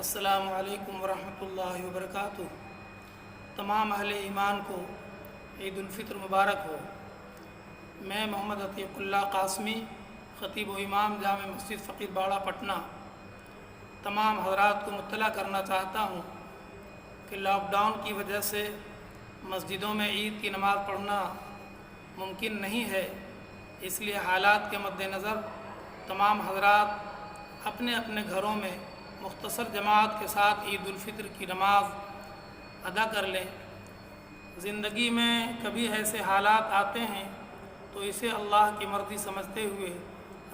السلام علیکم ورحمۃ اللہ وبرکاتہ۔ تمام اہل ایمان کو عید الفطر مبارک ہو۔ میں محمد عتیق اللہ قاسمی، خطیب و امام جامع مسجد فقیر باڑہ پٹنہ، تمام حضرات کو مطلع کرنا چاہتا ہوں کہ لاک ڈاؤن کی وجہ سے مسجدوں میں عید کی نماز پڑھنا ممکن نہیں ہے، اس لیے حالات کے مد نظر تمام حضرات اپنے اپنے گھروں میں مختصر جماعت کے ساتھ عید الفطر کی نماز ادا کر لیں۔ زندگی میں کبھی ایسے حالات آتے ہیں تو اسے اللہ کی مرضی سمجھتے ہوئے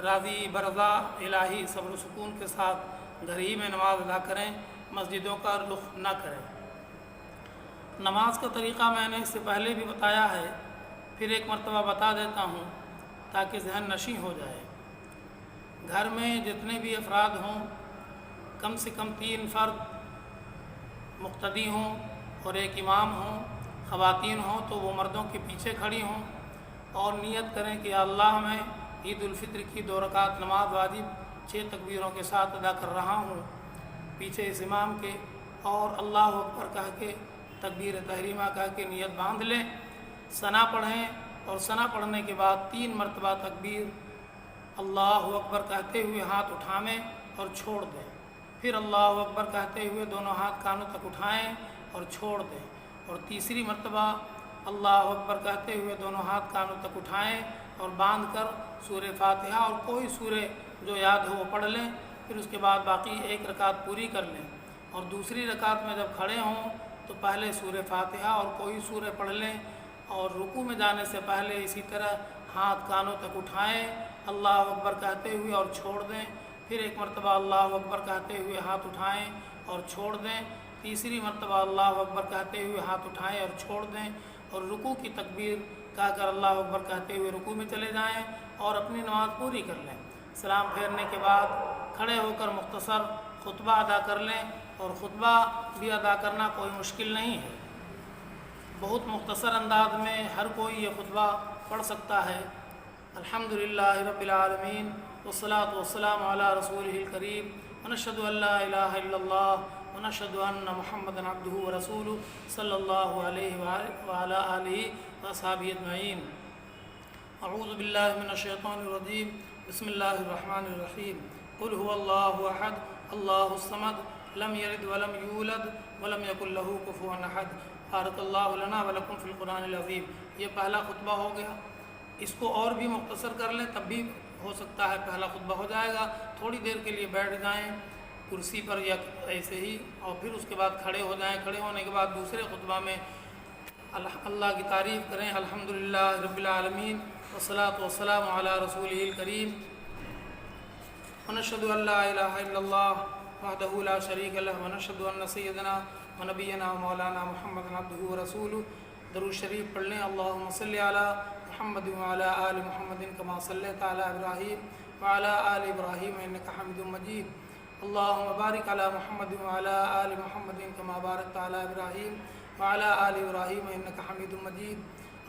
راضی برضا الہی صبر و سکون کے ساتھ گھر ہی میں نماز ادا کریں، مسجدوں کا رخ نہ کریں۔ نماز کا طریقہ میں نے اس سے پہلے بھی بتایا ہے، پھر ایک مرتبہ بتا دیتا ہوں تاکہ ذہن نشیں ہو جائے۔ گھر میں جتنے بھی افراد ہوں، کم سے کم 3 فرد مقتدی ہوں اور ایک امام ہوں۔ خواتین ہوں تو وہ مردوں کے پیچھے کھڑی ہوں اور نیت کریں کہ اللہ میں عید الفطر کی 2 رکعت نماز واجب 6 تکبیروں کے ساتھ ادا کر رہا ہوں پیچھے اس امام کے، اور اللہ اکبر کہہ کے تکبیر تحریمہ کہہ کے نیت باندھ لیں۔ ثنا پڑھیں اور ثنا پڑھنے کے بعد 3 مرتبہ تکبیر اللہ اکبر کہتے ہوئے ہاتھ اٹھائیں اور چھوڑ دیں، پھر اللہ اکبر کہتے ہوئے دونوں ہاتھ کانوں تک اٹھائیں اور چھوڑ دیں، اور تیسری مرتبہ اللہ اکبر کہتے ہوئے دونوں ہاتھ کانوں تک اٹھائیں اور باندھ کر سورہ فاتحہ اور کوئی سورہ جو یاد ہو وہ پڑھ لیں۔ پھر اس کے بعد باقی 1 رکعت پوری کر لیں، اور دوسری رکعت میں جب کھڑے ہوں تو پہلے سورہ فاتحہ اور کوئی سورہ پڑھ لیں، اور رکوع میں جانے سے پہلے اسی طرح ہاتھ کانوں تک اٹھائیں اللہ اکبر کہتے ہوئے اور چھوڑ دیں، پھر 1 مرتبہ اللہ اکبر کہتے ہوئے ہاتھ اٹھائیں اور چھوڑ دیں، تیسری مرتبہ اللہ اکبر کہتے ہوئے ہاتھ اٹھائیں اور چھوڑ دیں، اور رکوع کی تکبیر کہہ کر اللہ اکبر کہتے ہوئے رکوع میں چلے جائیں اور اپنی نماز پوری کر لیں۔ سلام پھیرنے کے بعد کھڑے ہو کر مختصر خطبہ ادا کر لیں، اور خطبہ بھی ادا کرنا کوئی مشکل نہیں ہے، بہت مختصر انداز میں ہر کوئی یہ خطبہ پڑھ سکتا ہے۔ الحمدللہ رب العالمین والصلاة والسلام علی رسولہ الکریم ونشہد ان لا الہ الا اللہ ونشہد ان محمدا عبدہ ورسولہ صلی اللہ علیہ وعلی آلہ وصحبہ اجمعین۔ اعوذ باللہ من الشیطان الرجیم، بسم اللہ الرحمن الرحیم۔ قل هو اللہ احد اللہ الصمد لم یلد ولم یولد ولم یکن لہ کفوا احد۔ بارک اللہ لنا ولکم فی القرآن العظیم۔ یہ پہلا خطبہ ہو گیا، اس کو اور بھی مختصر کر لیں تب بھی ہو سکتا ہے پہلا خطبہ ہو جائے گا۔ تھوڑی دیر کے لیے بیٹھ جائیں کرسی پر یا ایسے ہی، اور پھر اس کے بعد کھڑے ہو جائیں۔ کھڑے ہونے کے بعد دوسرے خطبہ میں اللہ کی تعریف کریں، الحمدللہ رب العالمین والصلاة والسلام علی رسولہ الکریم ونشہد ان لا الہ الا اللہ وحدہ لا شریک لہ ونشہد ان سیدنا ونبینا مولانا محمد عبدہ ورسولہ۔ درود شریف پڑھ لیں۔ اللہم صلی علی محمد وعلی آل محمد کما صلیت علی ابراہیم وعلی آل ابراہیم انک حمید مجید۔ اللہم بارک علی محمد وعلی آل محمد کما بارکت علی ابراہیم وعلی آل ابراہیم انک حمید مجید۔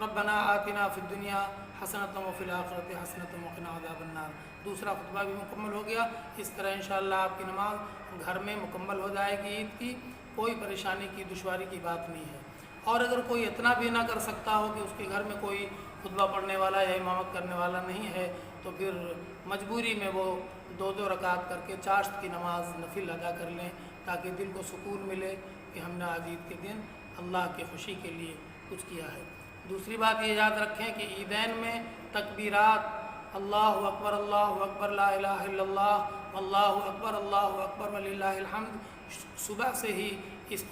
ربنا آتنا فی الدنیا حسنۃ وفی الآخرۃ حسنۃ وقنا عذاب النار۔ دوسرا خطبہ بھی مکمل ہو گیا۔ اس طرح انشاءاللہ آپ کی نماز گھر میں مکمل ہو جائے گی عید کی، کوئی پریشانی کی دشواری کی بات نہیں ہے۔ اور اگر کوئی اتنا بھی نہ کر سکتا ہو کہ اس کے گھر میں کوئی خطبہ پڑھنے والا یا امامت کرنے والا نہیں ہے، تو پھر مجبوری میں وہ 2 رکعت کر کے چاشت کی نماز نفل ادا کر لیں، تاکہ دل کو سکون ملے کہ ہم نے آج عید کے دن اللہ کی خوشی کے لیے کچھ کیا ہے۔ دوسری بات یہ یاد رکھیں کہ عیدین میں تکبیرات اللہ اکبر لا الہ الا اللہ اللہ اکبر وللہ الحمد صبح سے ہی اس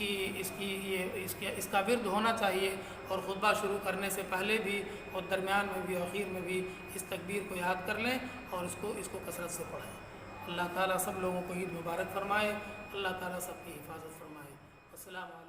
کا ورد ہونا چاہیے، اور خطبہ شروع کرنے سے پہلے بھی اور درمیان میں بھی آخر میں بھی اس تکبیر کو یاد کر لیں اور اس کو کثرت سے پڑھیں۔ اللہ تعالیٰ سب لوگوں کو عید مبارک فرمائے، اللہ تعالیٰ سب کی حفاظت فرمائے۔ السلام علیکم۔